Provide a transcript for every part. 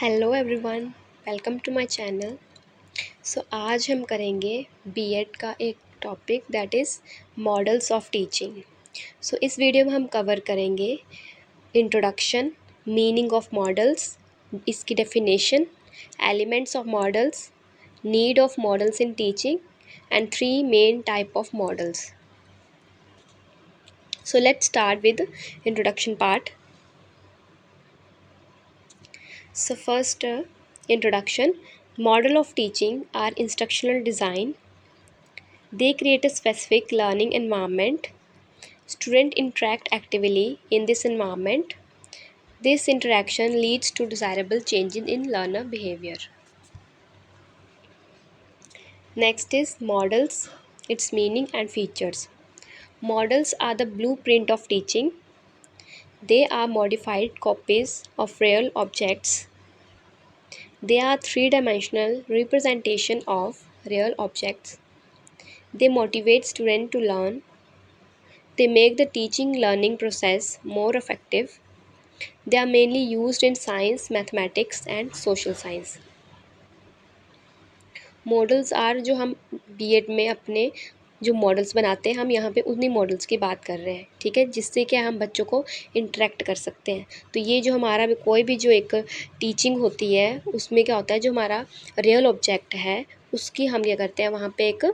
Hello everyone, welcome to my channel. आज हम करेंगे बीएड का एक topic that is models of teaching. इस वीडियो में हम कवर करेंगे इंट्रोडक्शन, मीनिंग ऑफ मॉडल्स, इसकी definition, elements of models, need of models in teaching and 3 main type of models. Let's start with introduction part. First, introduction. Model of teaching are instructional design. They create a specific learning environment. Students interact actively in this environment. This interaction leads to desirable changes in learner behavior. Next is models, its meaning and features. Models are the blueprint of teaching. They are modified copies of real objects. They are three-dimensional representation of real objects. They motivate students to learn. They make the teaching learning process more effective. They are mainly used in science, mathematics and social science. Models are जो हम BEd में अपने जो models बनाते हैं, हम यहाँ पे उन्हीं मॉडल्स की बात कर रहे हैं, ठीक है, जिससे क्या हम बच्चों को इंटरेक्ट कर सकते हैं। तो ये जो हमारा भी कोई भी जो एक टीचिंग होती है उसमें क्या होता है, जो हमारा रियल ऑब्जेक्ट है उसकी हम क्या करते हैं, वहाँ पे एक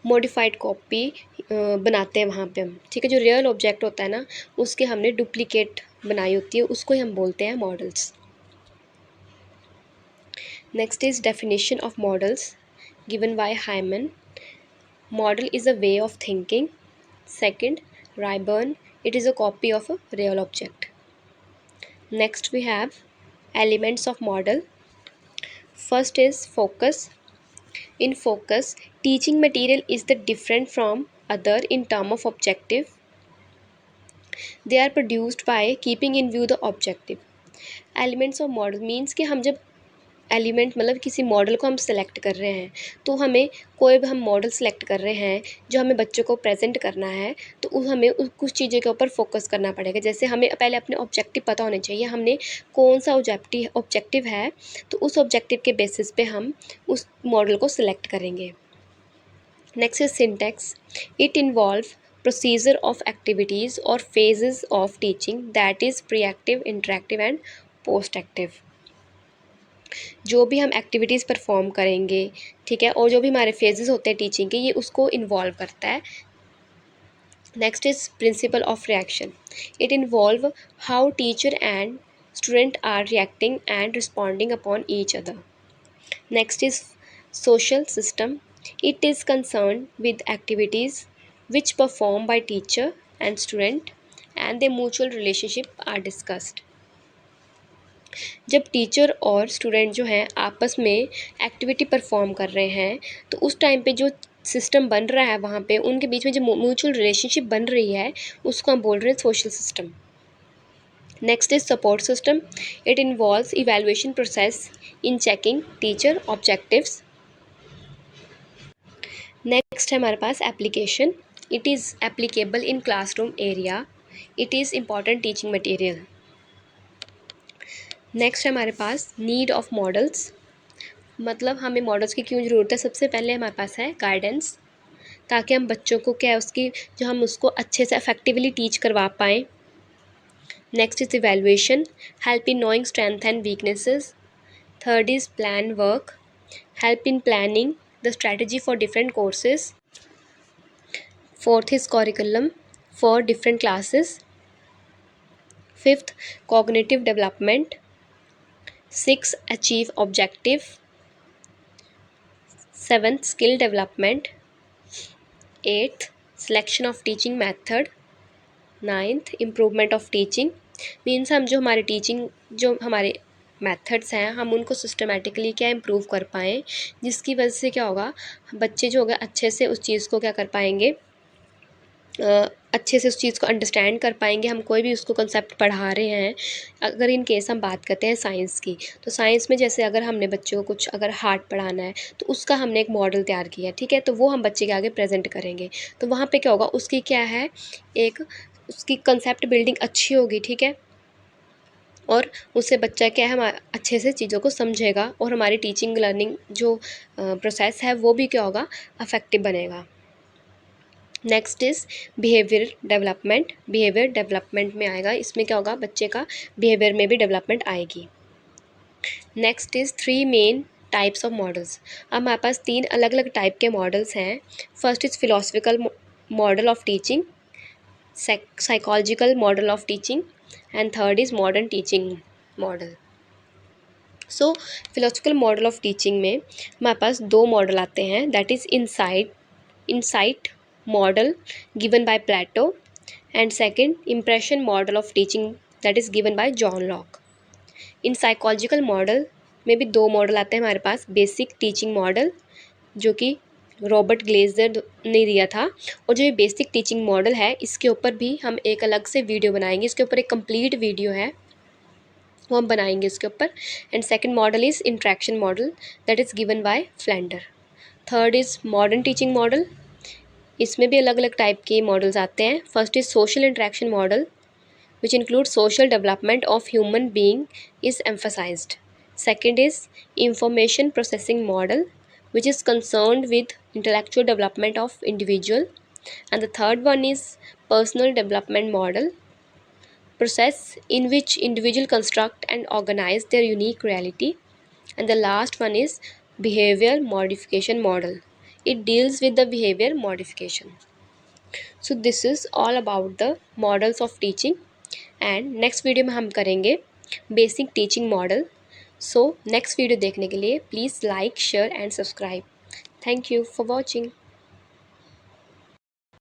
मॉडिफाइड कॉपी बनाते हैं वहाँ पे हम, ठीक है। जो रियल ऑब्जेक्ट होता है ना, उसके हमने डुप्लीकेट बनाई होती है, उसको ही हम बोलते हैं models. Next is definition of models given by Hyman. Model is a way of thinking. Second, Rayburn, it is a copy of a real object. Next we have elements of model. First is focus. In focus, teaching material is the different from other in term of objective. They are produced by keeping in view the objective. Elements of model means कि हम जब element मतलब किसी model को हम select कर रहे हैं, तो हमें कोई भी हम मॉडल सेलेक्ट कर रहे हैं जो हमें बच्चों को प्रेजेंट करना है, तो हमें कुछ चीज़ों के ऊपर फोकस करना पड़ेगा। जैसे हमें पहले अपने ऑब्जेक्टिव पता होने चाहिए, हमने कौन सा ऑब्जेक्टिव है, तो उस ऑब्जेक्टिव के बेसिस पे हम उस मॉडल को सिलेक्ट करेंगे। Next is syntax. It involves procedure of activities or phases of teaching that is pre-active, interactive and post-active. जो भी हम एक्टिविटीज़ परफॉर्म करेंगे, ठीक है, और जो भी हमारे फेजेस होते हैं टीचिंग के, ये उसको इन्वॉल्व करता है। Next is principle of reaction. It involve how teacher and student are reacting and responding upon each other. Next is social system. It is concerned with activities which performed by teacher and student and their mutual relationship are discussed. जब teacher और student जो हैं आपस में activity perform कर रहे हैं, तो उस टाइम पे जो सिस्टम बन रहा है वहाँ पे उनके बीच में जो म्यूचुअल रिलेशनशिप बन रही है, उसको हम बोल रहे हैं social system. Next is support system. It involves evaluation process in checking teacher objectives. Next है हमारे पास application. It is applicable in classroom area. It is important teaching material. Next है हमारे पास need of models. मतलब हमें models की क्यों ज़रूरत है। सबसे पहले हमारे पास है गाइडेंस, ताकि हम बच्चों को क्या है उसकी जो हम उसको अच्छे से इफेक्टिवली टीच करवा पाएँ. Next is evaluation, help in knowing strength and weaknesses. Third is plan work, help in planning the strategy for different courses. Fourth is curriculum for different classes. Fifth, cognitive development. Sixth, achieve objective. Seventh, skill development. Eighth, selection of teaching method. Ninth, improvement of teaching. Means हम जो हमारे teaching जो हमारे methods हैं हम उनको systematically क्या improve कर पाएँ, जिसकी वजह से क्या होगा, बच्चे जो होगा अच्छे से उस चीज़ को क्या कर पाएंगे, अच्छे से उस चीज़ को अंडरस्टैंड कर पाएंगे। हम कोई भी उसको कंसेप्ट पढ़ा रहे हैं, अगर इन केस हम बात करते हैं साइंस की, तो साइंस में जैसे अगर हमने बच्चों को कुछ अगर हार्ड पढ़ाना है, तो उसका हमने एक मॉडल तैयार किया, ठीक है, तो वो हम बच्चे के आगे प्रेजेंट करेंगे। तो वहाँ पे क्या होगा, उसकी क्या है, एक उसकी कंसेप्ट बिल्डिंग अच्छी होगी, ठीक है। और उससे बच्चा क्या है हम अच्छे से चीज़ों को समझेगा और हमारी टीचिंग लर्निंग जो प्रोसेस है वो भी क्या होगा, अफेक्टिव बनेगा। Next is behaviour development. Behaviour development में आएगा, इसमें क्या होगा, बच्चे का बिहेवियर में भी डेवलपमेंट आएगी। Next is 3 main types of models. अब हमारे पास 3 अलग अलग टाइप के मॉडल्स हैं। First is philosophical model of teaching, psychological model of teaching and third is modern teaching model. So philosophical model of teaching में हमारे पास 2 मॉडल आते हैं, that is insight model given by Plato and second impression model of teaching that is given by John Locke. In psychological model में भी 2 model आते हैं हमारे पास, बेसिक टीचिंग मॉडल जो कि रॉबर्ट ग्लेजर ने दिया था, और जो ये बेसिक टीचिंग मॉडल है इसके ऊपर भी हम एक अलग से वीडियो बनाएंगे, इसके ऊपर एक कंप्लीट वीडियो है वो हम बनाएंगे इसके ऊपर। And second model is interaction model that is given bye Flander. Third is modern teaching model, इसमें भी अलग अलग टाइप के मॉडल्स आते हैं। First is social interaction model which includes social development of human being is emphasized. Second is information processing model which is concerned with intellectual development of individual, and the third one is personal development model, process in which individual construct and organize their unique reality, and the last one is behavior modification model. It deals with the behavior modification. So this is all about the models of teaching, and next video में हम करेंगे basic teaching model. So next video देखने के लिए please like share and subscribe. Thank you for watching.